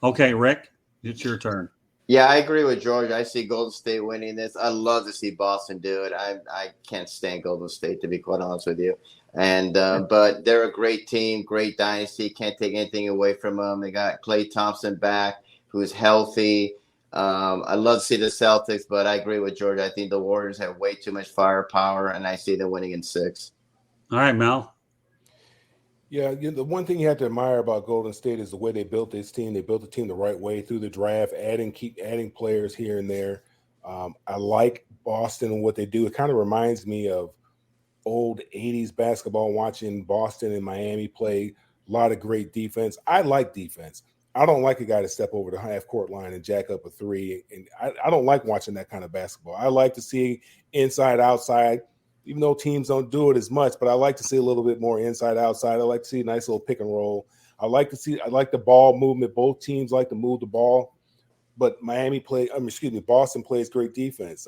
Okay, Rick, it's your turn. Yeah, I agree with George. I see Golden State winning this. I'd love to see Boston do it. I can't stand Golden State, to be quite honest with you. And but they're a great team, great dynasty. Can't take anything away from them. They got Klay Thompson back, who's healthy. I'd love to see the Celtics, but I agree with George. I think the Warriors have way too much firepower, and I see them winning in 6. All right, Mel. Yeah, the one thing you have to admire about Golden State is the way they built this team. They built the team the right way through the draft, keep adding players here and there. I like Boston and what they do. It kind of reminds me of old 80s basketball, watching Boston and Miami play. A lot of great defense. I like defense. I don't like a guy to step over the half-court line and jack up a 3. And I don't like watching that kind of basketball. I like to see inside, outside, even though teams don't do it as much, but I like to see a little bit more inside, outside. I like to see a nice little pick and roll. I like the ball movement. Both teams like to move the ball. But Boston plays great defense.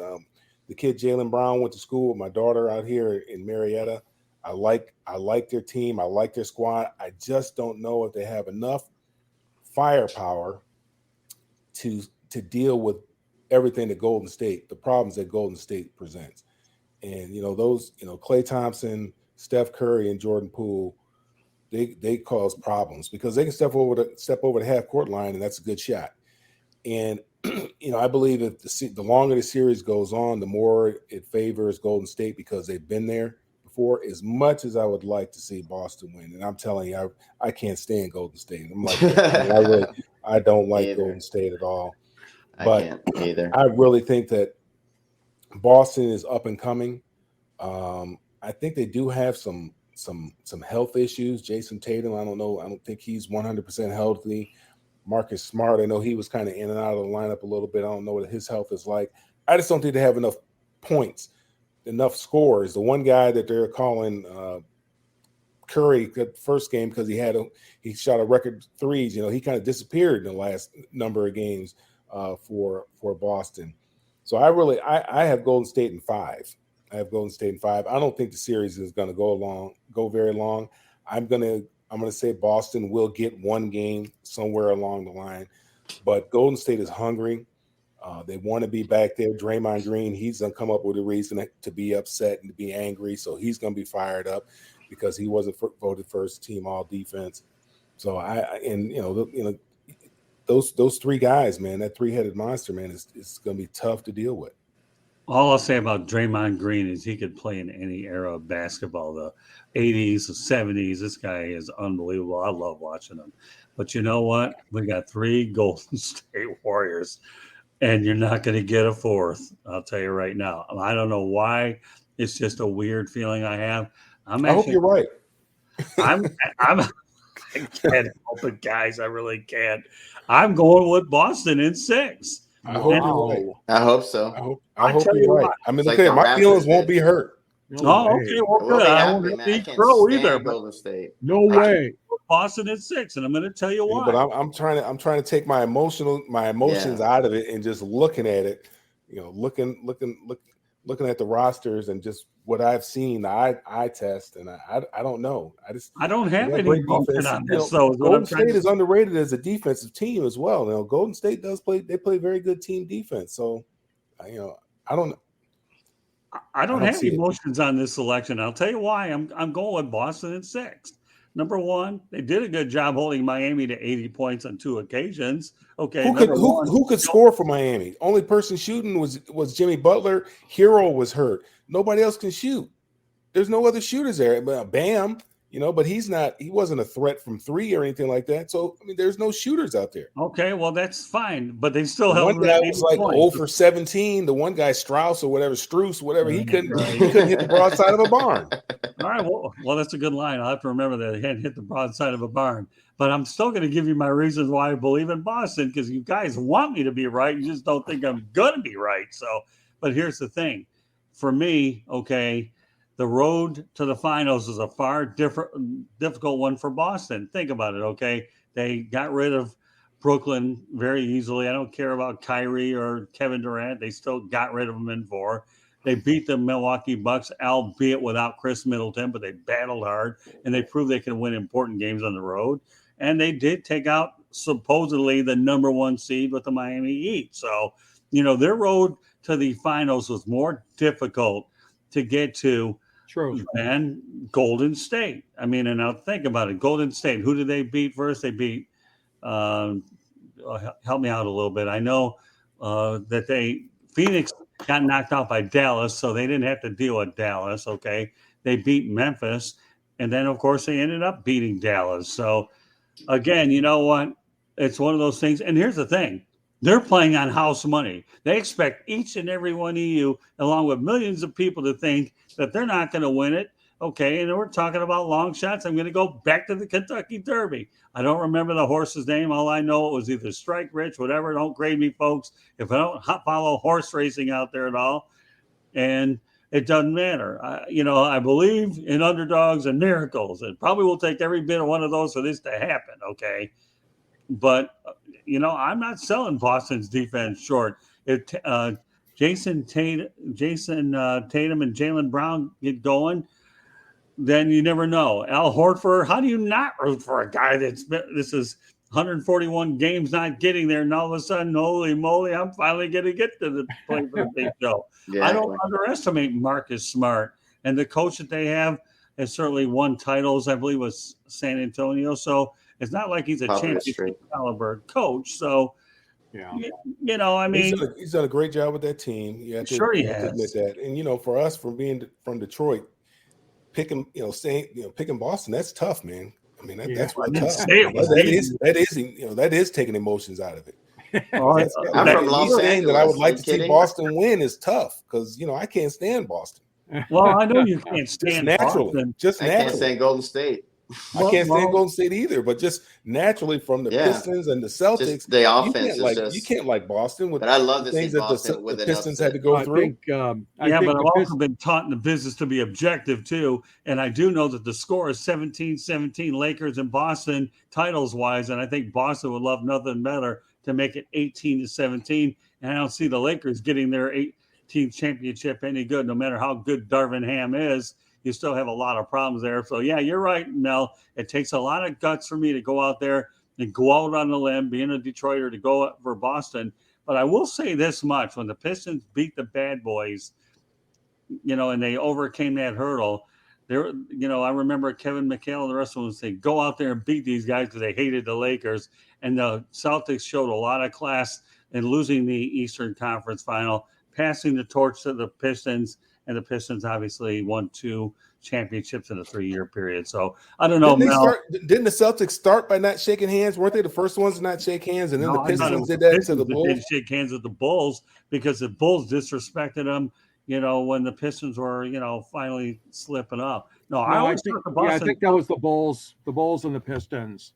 The kid Jaylen Brown went to school with my daughter out here in Marietta. I like their team. I like their squad. I just don't know if they have enough firepower to deal with everything that Golden State, the problems that Golden State presents. And Klay Thompson, Steph Curry, and Jordan Poole, they cause problems because they can step over the half court line, and that's a good shot. And I believe that the longer the series goes on, the more it favors Golden State because they've been there before. As much as I would like to see Boston win, and I'm telling you, I can't stand Golden State. I'm like, I don't like Either. Golden State at all. I can't either. I really think that Boston is up and coming. I think they do have some health issues. Jason Tatum, I don't know. I don't think he's 100% healthy. Marcus Smart, I know he was kind of in and out of the lineup a little bit. I don't know what his health is like. I just don't think they have enough points, enough scores. The one guy that they're calling Curry, the first game, because he shot a record threes. He kind of disappeared in the last number of games for Boston. So I have Golden State in 5. I don't think the series is going to go very long. I'm going to say Boston will get one game somewhere along the line, but Golden State is hungry. They want to be back there. Draymond Green, he's going to come up with a reason to be upset and to be angry. So he's going to be fired up because he wasn't voted first team all defense. So those 3 guys, man, that 3-headed monster, man, is going to be tough to deal with. All I'll say about Draymond Green is he could play in any era of basketball, the 80s, the 70s. This guy is unbelievable. I love watching him. But you know what? We got 3 Golden State Warriors, and you're not going to get a fourth. I'll tell you right now. I don't know why. It's just a weird feeling I have. I'm I hope actually, you're right. I'm I can't help it, guys. I really can't. I'm going with Boston in 6. I hope And you're right. I hope so. I hope tell you're you right. what, I mean, It's look like at it. the My feelings Raptors won't did. be hurt. No oh, way. okay. Well, We'll good. be I won't happy, man. I be can't pro stand either, but Golden State. No way. Boston at 6, and I'm going to tell you Yeah, why. but I'm trying to take my emotions out of it and just looking at it, looking at the rosters and just what I've seen, the eye test, and I don't know. I don't they have got any great emotion defense. on this, though. Is what Golden I'm trying State to is underrated as a defensive team as well. Golden State they play very good team defense. So, I don't I don't don't have see it. emotions on this selection. I'll tell you why. I'm going with Boston at 6. Number one, they did a good job holding Miami to 80 points on 2 occasions. Okay, number one, who could score for Miami? Only person shooting was Jimmy Butler. Hero was hurt. Nobody else can shoot. There's no other shooters there. Bam, but he wasn't a threat from 3 or anything like that. So I mean, there's no shooters out there. okay, well that's fine, but they still The held one them guy at was 80 like points. 0 for 17. The one guy Strauss or whatever, he couldn't hit the broadside of a barn. All right, well, that's a good line. I'll have to remember that he hadn't hit the broadside of a barn. But I'm still going to give you my reasons why I believe in Boston, because you guys want me to be right. You just don't think I'm going to be right. So, but here's the thing. For me, okay, the road to the finals is a far difficult one for Boston. Think about it, okay? They got rid of Brooklyn very easily. I don't care about Kyrie or Kevin Durant. They still got rid of them in 4. They beat the Milwaukee Bucks, albeit without Chris Middleton, but they battled hard, and they proved they can win important games on the road. And they did take out supposedly the number 1 seed with the Miami Heat. So, their road to the finals was more difficult to get to than Golden State. I mean, and now think about it. Golden State, who did they beat first? They beat, help me out a little bit. I know that Phoenix got knocked out by Dallas, so they didn't have to deal with Dallas, okay? They beat Memphis, and then, of course, they ended up beating Dallas. So, again, you know what? It's one of those things. And here's the thing. They're playing on house money. They expect each and every one of you, along with millions of people, to think that they're not going to win it. Okay, and we're talking about long shots. I'm going to go back to the Kentucky Derby. I don't remember the horse's name. All I know, it was either Strike Rich, whatever. Don't grade me, folks, if I don't follow horse racing out there at all. And it doesn't matter. I believe in underdogs and miracles. It probably will take every bit of one of those for this to happen, okay? But, I'm not selling Boston's defense short. If Jason Tatum and Jaylen Brown get going, then you never know. Al Horford, how do you not root for a guy this is 141 games not getting there, and all of a sudden, holy moly, I'm finally going to get to the play for the big show. Yeah, I don't underestimate Marcus Smart, and the coach that they have has certainly won titles, I believe, with San Antonio. So it's not like he's a championship caliber coach. So, I mean, he's done a great job with that team. He has. To admit that. And for us, from being from Detroit, picking Boston, that's tough, man. I mean, that's really tough. That is taking emotions out of it. I'm from Los Angeles. That I would like to see Boston win is tough because I can't stand Boston. Well, I know you can't stand Boston. I can't stand Golden State. I can't stand Golden State either, but just naturally from the Pistons and the Celtics, just the offense you can't like Boston with. But I love to things see Boston that the Pistons had to go through. But I've also been taught in the business to be objective too, and I do know that the score is 17-17 Lakers and Boston titles wise, and I think Boston would love nothing better to make it 18-17, and I don't see the Lakers getting their 18th championship any good, no matter how good Darvin Ham is. You still have a lot of problems there. So, yeah, you're right, Mel. It takes a lot of guts for me to go out there and go out on the limb, being a Detroiter, to go up for Boston. But I will say this much. When the Pistons beat the Bad Boys, and they overcame that hurdle, I remember Kevin McHale and the rest of them say, go out there and beat these guys because they hated the Lakers. And the Celtics showed a lot of class in losing the Eastern Conference final. passing the torch to the Pistons, and the Pistons obviously won 2 championships in a 3-year period. So I don't know, Mel. Didn't the Celtics start by not shaking hands? Weren't they the first ones to not shake hands? And then the Pistons did that to the Bulls. They did shake hands with the Bulls because the Bulls disrespected them, when the Pistons were, finally slipping up. I think that was the Bulls and the Pistons.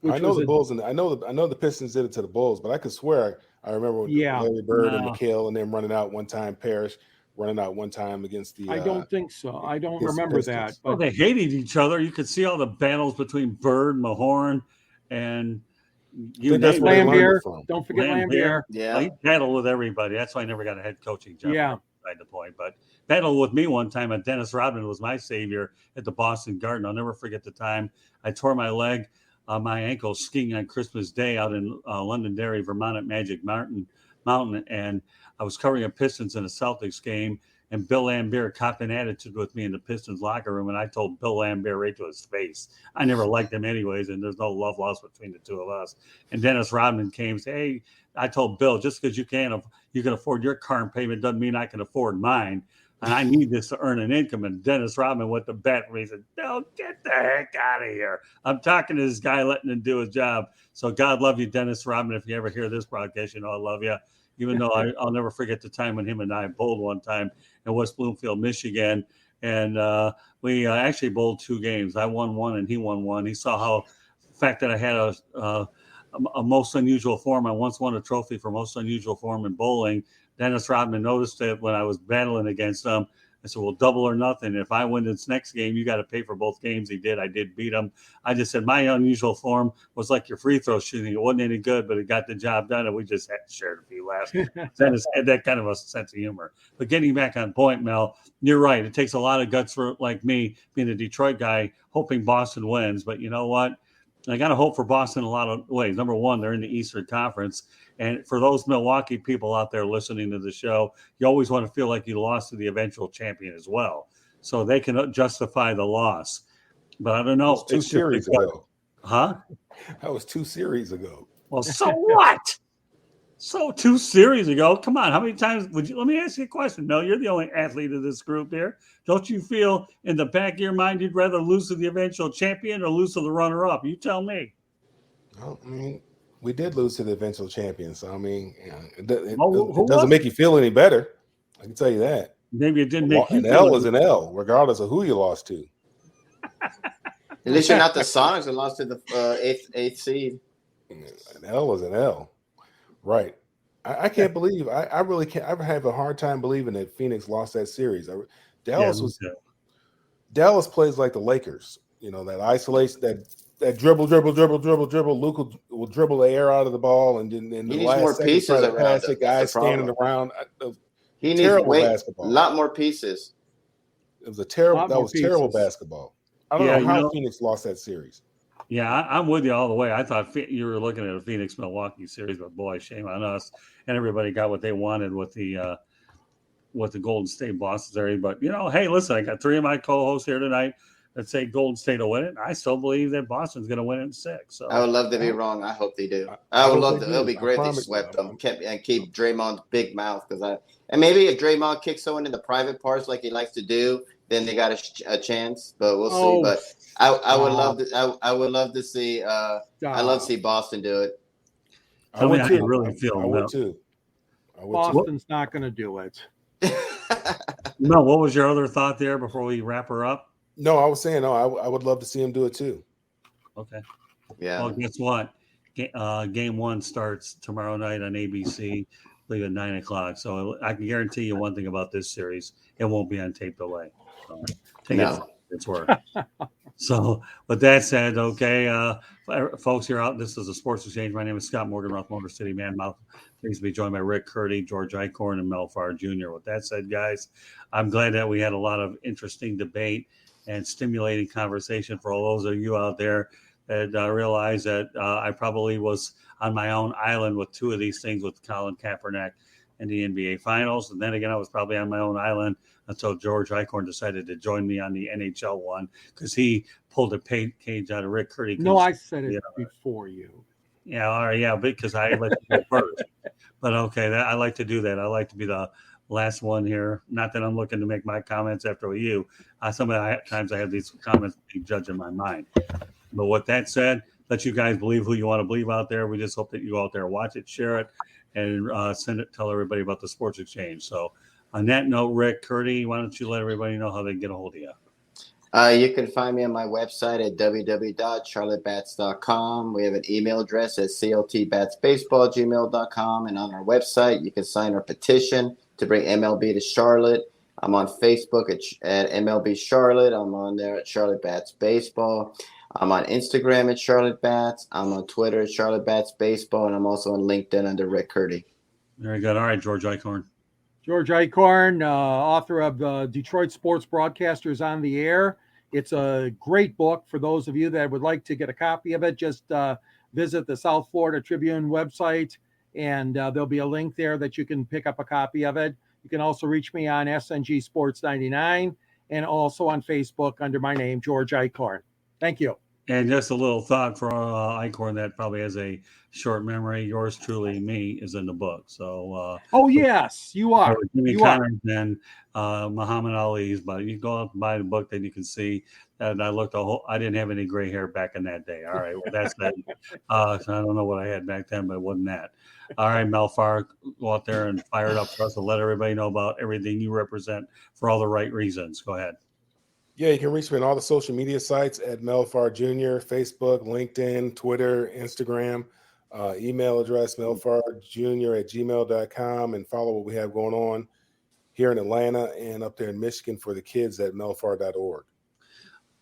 I know the Bulls and I know the Pistons did it to the Bulls, but I could swear I remember Larry Bird and McHale and them running out one time. Parrish running out one time against the. I don't think so. I don't remember that. But they hated each other. You could see all the battles between Bird, Mahorn, and Lambier. Don't forget Lambier. Yeah, he battled with everybody. That's why I never got a head coaching job. Yeah. The point, but battled with me one time, and Dennis Rodman was my savior at the Boston Garden. I'll never forget the time I tore my leg, my ankle skiing on Christmas Day out in Londonderry, Vermont at Magic Mountain, and I was covering a Pistons in a Celtics game, and Bill Lambier copped an attitude with me in the Pistons locker room, and I told Bill Lambier right to his face. I never liked him anyways, and there's no love lost between the two of us. And Dennis Rodman came and said, hey, I told Bill, just because you can afford your car payment doesn't mean I can afford mine. And I need this to earn an income. And Dennis Rodman went to bat and he said, no, get the heck out of here. I'm talking to this guy, letting him do his job. So God love you, Dennis Rodman. If you ever hear this broadcast, I love you. Even though I'll never forget the time when him and I bowled one time in West Bloomfield, Michigan. And we actually bowled 2 games. I won 1 and he won 1. He saw how the fact that I had a most unusual form. I once won a trophy for most unusual form in bowling. Dennis Rodman noticed it when I was battling against him. I said, well, double or nothing. If I win this next game, you got to pay for both games. He did. I did beat him. I just said my unusual form was like your free throw shooting. It wasn't any good, but it got the job done, and we just had shared a few laughs. Dennis had that kind of a sense of humor. But getting back on point, Mel, you're right. It takes a lot of guts for like me, being a Detroit guy, hoping Boston wins. But you know what? I got to hope for Boston in a lot of ways. Number one, they're in the Eastern Conference. And for those Milwaukee people out there listening to the show, you always want to feel like you lost to the eventual champion as well. So they can justify the loss. But I don't know. 2 series ago. Huh? That was 2 series ago. Well, so what? So 2 series ago. Come on. How many times would you? Let me ask you a question. Mel, you're the only athlete of this group here. Don't you feel in the back of your mind you'd rather lose to the eventual champion or lose to the runner-up? You tell me. Well, I mean, we did lose to the eventual champion. So, I mean, it doesn't make you feel any better. I can tell you that. Maybe it didn't make you an L is an L, regardless of who you lost to. At least you're not the Sonics that lost to the eighth seed. An L is an L. Right. I can't believe I really can't. I have a hard time believing that Phoenix lost that series. Dallas plays like the Lakers. That isolation, that dribble. Luka will dribble the air out of the ball, and then the last more pieces around the guys standing around. He needs basketball. A lot more pieces. It was terrible basketball. I don't know how Phoenix lost that series. Yeah, I'm with you all the way. I thought you were looking at a Phoenix-Milwaukee series, but boy, shame on us. And everybody got what they wanted with the Golden State Boston series. But, hey, listen, I got 3 of my co-hosts here tonight that say Golden State will win it. I still believe that Boston's going to win it in 6. So I would love to be wrong. I hope they do. I would love to. It'll be great if they swept them and keep Draymond's big mouth. And maybe if Draymond kicks someone in the private parts like he likes to do, then they got a chance. But we'll see. But I would love to. I would love to see. I love to see Boston do it. I would too. Boston's not going to do it. No, what was your other thought there before we wrap her up? No, I was saying I would love to see him do it too. Okay. Yeah. Well, guess what? Game 1 starts tomorrow night on ABC. I believe at 9:00. So I can guarantee you one thing about this series: it won't be on tape delay. So it's worth. So, with that said, okay, folks, you're out. This is the Sports Exchange. My name is Scott Morgan, Roth Motor City Man Mouth. Pleased to be joined by Rick Curti, George Eichorn, and Mel Farr Jr. With that said, guys, I'm glad that we had a lot of interesting debate and stimulating conversation for all those of you out there that realize that I probably was on my own island with 2 of these things with Colin Kaepernick in the NBA Finals. And then again, I was probably on my own island until George Eichorn decided to join me on the NHL one because he pulled a page out of Rick Curti. No, I said it before you. Yeah, all right, yeah, because I let you go first. But okay, I like to do that. I like to be the last one here. Not that I'm looking to make my comments after you. Sometimes I have these comments being judged in my mind. But with that said, let you guys believe who you want to believe out there. We just hope that you go out there, watch it, share it, and send it. Tell everybody about the Sports Exchange. So on that note, Rick, Curti, why don't you let everybody know how they can get a hold of you? You can find me on my website at www.charlottebats.com. We have an email address at cltbatsbaseball@gmail.com. And on our website, you can sign our petition to bring MLB to Charlotte. I'm on Facebook at MLB Charlotte. I'm on there at Charlotte Bats Baseball. I'm on Instagram at Charlotte Bats. I'm on Twitter at Charlotte Bats Baseball. And I'm also on LinkedIn under Rick Curti. Very good. All right, George Eichorn. George Eichorn, author of Detroit Sports Broadcasters on the Air. It's a great book for those of you that would like to get a copy of it. Just visit the South Florida Tribune website, and there'll be a link there that you can pick up a copy of it. You can also reach me on SNG Sports 99 and also on Facebook under my name, George Eichorn. Thank you. And just a little thought for Eichorn that probably has a short memory. Yours truly, me, is in the book. So, oh yes, you are. Jimmy you Connors and Muhammad Ali's, but you go out and buy the book, then you can see that I didn't have any gray hair back in that day. All right, well that's that. So I don't know what I had back then, but it wasn't that. All right, Mel Farr, go out there and fire it up for us to let everybody know about everything you represent for all the right reasons. Go ahead. Yeah, you can reach me on all the social media sites at Mel Farr Jr., Facebook, LinkedIn, Twitter, Instagram, email address melfarjr@gmail.com, and follow what we have going on here in Atlanta and up there in Michigan for the kids at melfar.org.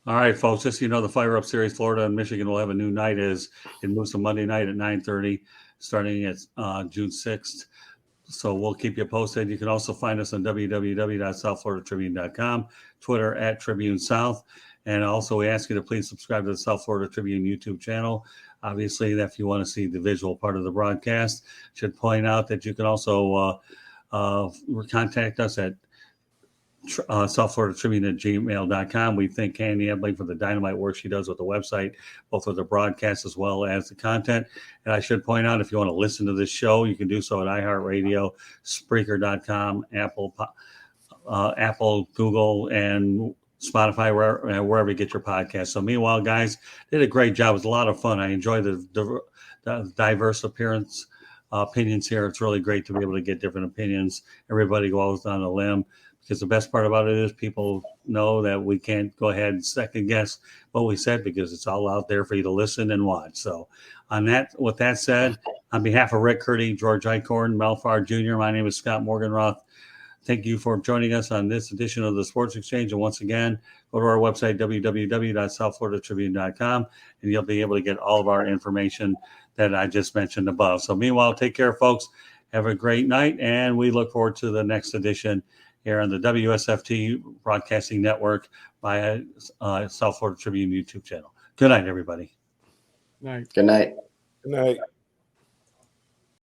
All right, folks, just so you know, the Fire Up Series, Florida and Michigan will have a new night. It moves to Monday night at 9:30, starting at June 6th. So we'll keep you posted. You can also find us on www.southfloridatribune.com, Twitter at Tribune South. And also we ask you to please subscribe to the South Florida Tribune YouTube channel. Obviously, if you want to see the visual part of the broadcast, should point out that you can also contact us at southfloridatribune@gmail.com. We thank Candy Ebling for the dynamite work she does with the website, both with the broadcast as well as the content. And I should point out, if you want to listen to this show, you can do so at iHeartRadio, Spreaker.com, Apple, Google, and Spotify, wherever you get your podcast. So meanwhile, guys, did a great job. It was a lot of fun. I enjoyed the diverse opinions here. It's really great to be able to get different opinions. Everybody goes on a limb. Because the best part about it is people know that we can't go ahead and second guess what we said because it's all out there for you to listen and watch. So with that said, on behalf of Rick Curti, George Eichorn, Mel Farr Jr., my name is Scott Morganroth. Thank you for joining us on this edition of the Sports Exchange. And once again, go to our website, www.southfloridatribune.com, and you'll be able to get all of our information that I just mentioned above. So meanwhile, take care, folks. Have a great night, and we look forward to the next edition here on the WSFT Broadcasting Network via South Florida Tribune YouTube channel. Good night, everybody. Night. Good night. Good night.